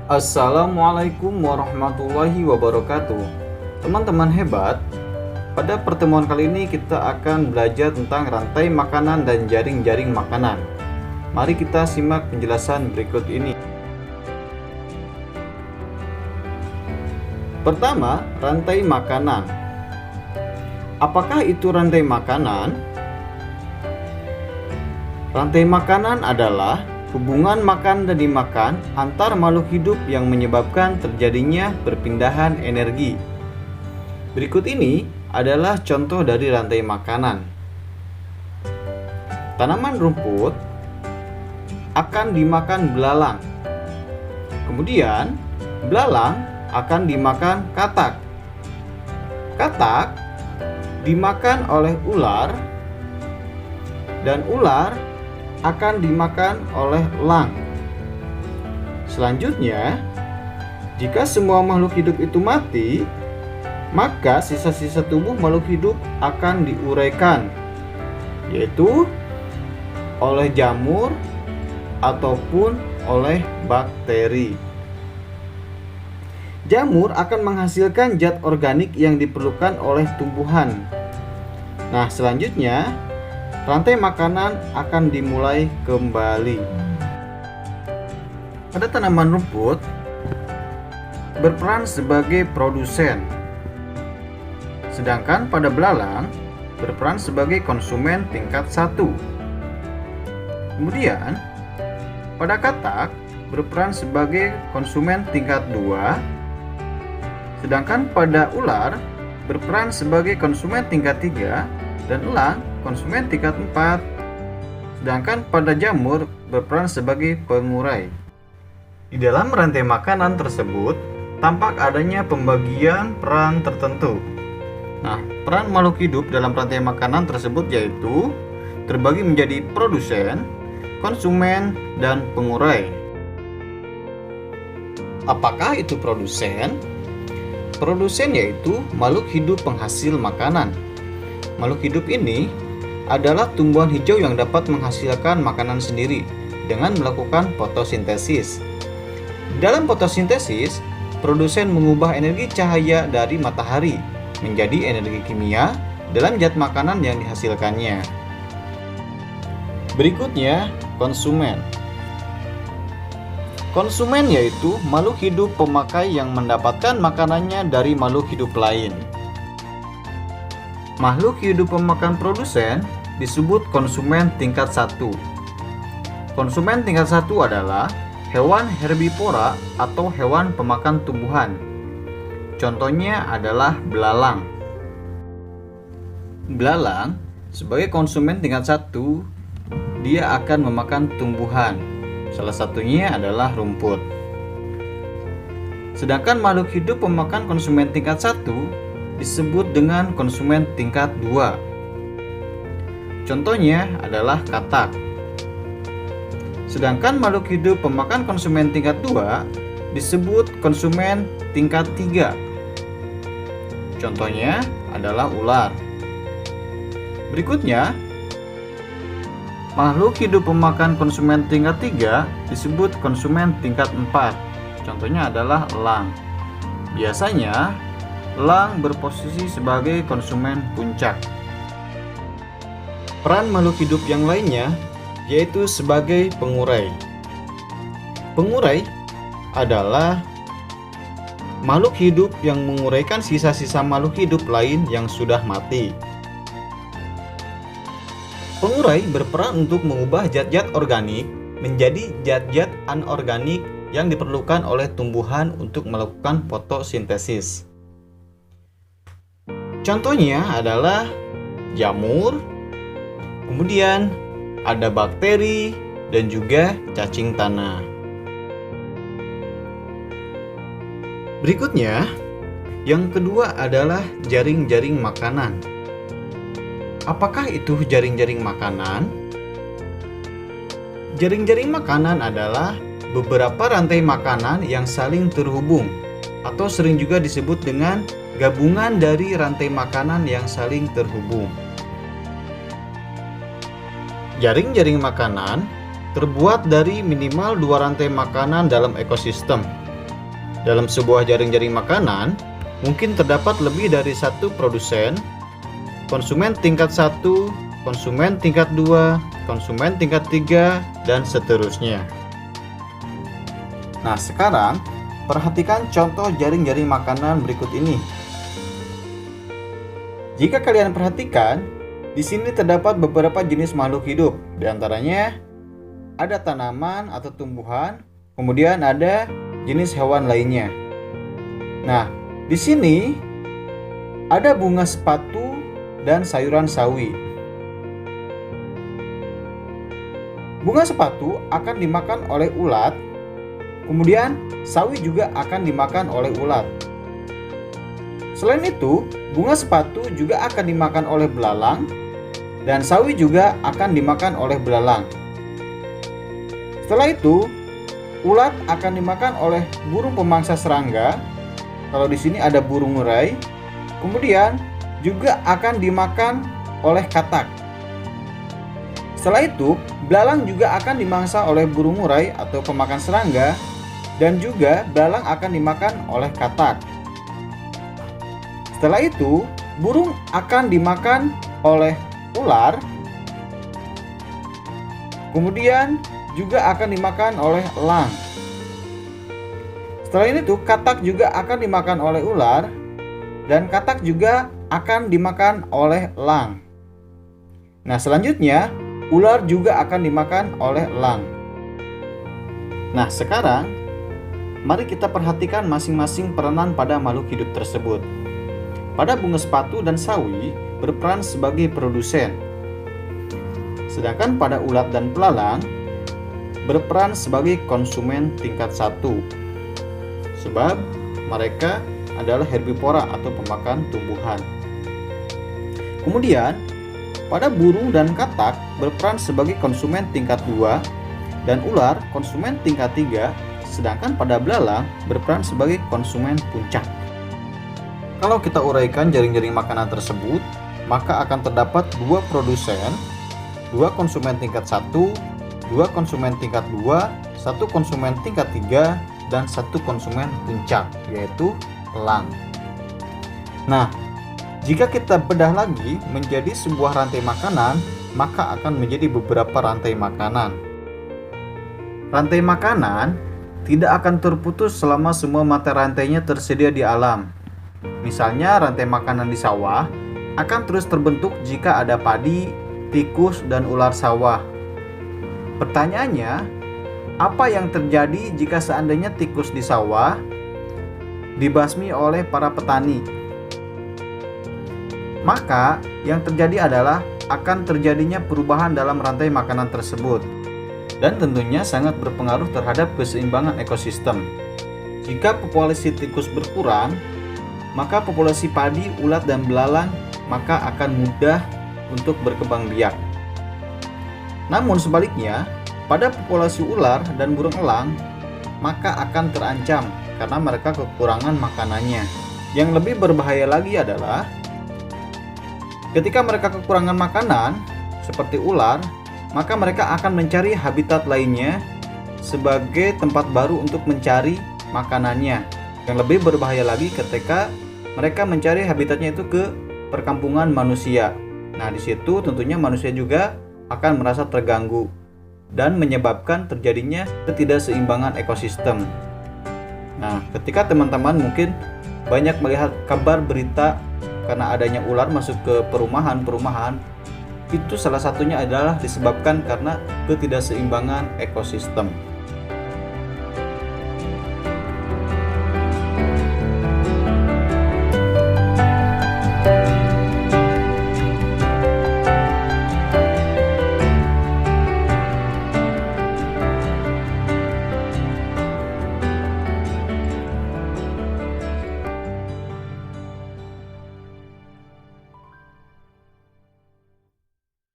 Assalamualaikum warahmatullahi wabarakatuh. Teman-teman hebat, pada pertemuan kali ini kita akan belajar tentang rantai makanan dan jaring-jaring makanan. Mari kita simak penjelasan berikut ini. Pertama, rantai makanan. Apakah itu rantai makanan? Rantai makanan adalah hubungan makan dan dimakan antar makhluk hidup yang menyebabkan terjadinya perpindahan energi. Berikut ini adalah contoh dari rantai makanan. Tanaman rumput akan dimakan belalang. Kemudian, belalang akan dimakan katak. Katak dimakan oleh ular, dan ular akan dimakan oleh elang. Selanjutnya, jika semua makhluk hidup itu mati, maka sisa-sisa tubuh makhluk hidup akan diuraikan, yaitu oleh jamur ataupun oleh bakteri. Jamur akan menghasilkan zat organik yang diperlukan oleh tumbuhan. Nah, selanjutnya rantai makanan akan dimulai kembali. Pada tanaman rumput berperan sebagai produsen, sedangkan pada belalang berperan sebagai konsumen tingkat 1. Kemudian pada katak berperan sebagai konsumen tingkat 2, sedangkan pada ular berperan sebagai konsumen tingkat 3 dan elang konsumen tingkat 4, sedangkan pada jamur berperan sebagai pengurai. Di dalam rantai makanan tersebut tampak adanya pembagian peran tertentu. Nah, peran makhluk hidup dalam rantai makanan tersebut yaitu terbagi menjadi produsen, konsumen, dan pengurai. Apakah itu produsen? Produsen yaitu makhluk hidup penghasil makanan. Makhluk hidup ini adalah tumbuhan hijau yang dapat menghasilkan makanan sendiri dengan melakukan fotosintesis. Dalam fotosintesis, produsen mengubah energi cahaya dari matahari menjadi energi kimia dalam zat makanan yang dihasilkannya. Berikutnya, konsumen. Konsumen yaitu makhluk hidup pemakai yang mendapatkan makanannya dari makhluk hidup lain. Makhluk hidup pemakan produsen disebut konsumen tingkat 1. Konsumen tingkat 1 adalah hewan herbivora atau hewan pemakan tumbuhan. Contohnya adalah belalang. Belalang sebagai konsumen tingkat 1, dia akan memakan tumbuhan. Salah satunya adalah rumput. Sedangkan makhluk hidup pemakan konsumen tingkat 1 disebut dengan konsumen tingkat 2. Contohnya adalah katak. Sedangkan makhluk hidup pemakan konsumen tingkat 2 disebut konsumen tingkat 3. Contohnya adalah ular. Berikutnya, makhluk hidup pemakan konsumen tingkat 3 disebut konsumen tingkat 4. Contohnya adalah elang. Biasanya elang berposisi sebagai konsumen puncak. Peran makhluk hidup yang lainnya yaitu sebagai pengurai. Pengurai adalah makhluk hidup yang menguraikan sisa-sisa makhluk hidup lain yang sudah mati. Pengurai berperan untuk mengubah zat-zat organik menjadi zat-zat anorganik yang diperlukan oleh tumbuhan untuk melakukan fotosintesis. Contohnya adalah jamur, kemudian ada bakteri, dan juga cacing tanah. Berikutnya, yang kedua adalah jaring-jaring makanan. Apakah itu jaring-jaring makanan? Jaring-jaring makanan adalah beberapa rantai makanan yang saling terhubung, atau sering juga disebut dengan gabungan dari rantai makanan yang saling terhubung. Jaring-jaring makanan terbuat dari minimal 2 rantai makanan dalam ekosistem. Dalam sebuah jaring-jaring makanan, mungkin terdapat lebih dari satu produsen, konsumen tingkat 1, konsumen tingkat 2, konsumen tingkat 3, dan seterusnya. Nah, sekarang perhatikan contoh jaring-jaring makanan berikut ini. Jika kalian perhatikan, di sini terdapat beberapa jenis makhluk hidup. Di antaranya ada tanaman atau tumbuhan, kemudian ada jenis hewan lainnya. Nah, di sini ada bunga sepatu dan sayuran sawi. Bunga sepatu akan dimakan oleh ulat, kemudian sawi juga akan dimakan oleh ulat. Selain itu, bunga sepatu juga akan dimakan oleh belalang, dan sawi juga akan dimakan oleh belalang. Setelah itu, ulat akan dimakan oleh burung pemangsa serangga. Kalau di sini ada burung murai. Kemudian juga akan dimakan oleh katak. Setelah itu, belalang juga akan dimangsa oleh burung murai atau pemakan serangga, dan juga belalang akan dimakan oleh katak. Setelah itu, burung akan dimakan oleh ular. Kemudian juga akan dimakan oleh elang. Setelah itu, katak juga akan dimakan oleh ular, dan katak juga akan dimakan oleh elang. Nah, selanjutnya ular juga akan dimakan oleh elang. Nah, sekarang mari kita perhatikan masing-masing peranan pada makhluk hidup tersebut. Pada bunga sepatu dan sawi berperan sebagai produsen, sedangkan pada ulat dan belalang berperan sebagai konsumen tingkat 1, sebab mereka adalah herbivora atau pemakan tumbuhan. Kemudian, pada burung dan katak berperan sebagai konsumen tingkat 2 dan ular konsumen tingkat 3, sedangkan pada belalang berperan sebagai konsumen puncak. Kalau kita uraikan jaring-jaring makanan tersebut, maka akan terdapat 2 produsen, 2 konsumen tingkat 1, 2 konsumen tingkat 2, 1 konsumen tingkat 3, dan 1 konsumen puncak, yaitu elang. Nah, jika kita bedah lagi menjadi sebuah rantai makanan, maka akan menjadi beberapa rantai makanan. Rantai makanan tidak akan terputus selama semua mata rantainya tersedia di alam. Misalnya, rantai makanan di sawah akan terus terbentuk jika ada padi, tikus, dan ular sawah. Pertanyaannya, apa yang terjadi jika seandainya tikus di sawah dibasmi oleh para petani? Maka yang terjadi adalah akan terjadinya perubahan dalam rantai makanan tersebut, dan tentunya sangat berpengaruh terhadap keseimbangan ekosistem. Jika populasi tikus berkurang, maka populasi padi, ulat, dan belalang maka akan mudah untuk berkembang biak. Namun sebaliknya, pada populasi ular dan burung elang, maka akan terancam karena mereka kekurangan makanannya. Yang lebih berbahaya lagi adalah ketika mereka kekurangan makanan, seperti ular, maka mereka akan mencari habitat lainnya sebagai tempat baru untuk mencari makanannya. Yang lebih berbahaya lagi ketika mereka mencari habitatnya itu ke perkampungan manusia. Nah, di situ tentunya manusia juga akan merasa terganggu dan menyebabkan terjadinya ketidakseimbangan ekosistem. Nah, ketika teman-teman mungkin banyak melihat kabar berita karena adanya ular masuk ke perumahan-perumahan, itu salah satunya adalah disebabkan karena ketidakseimbangan ekosistem.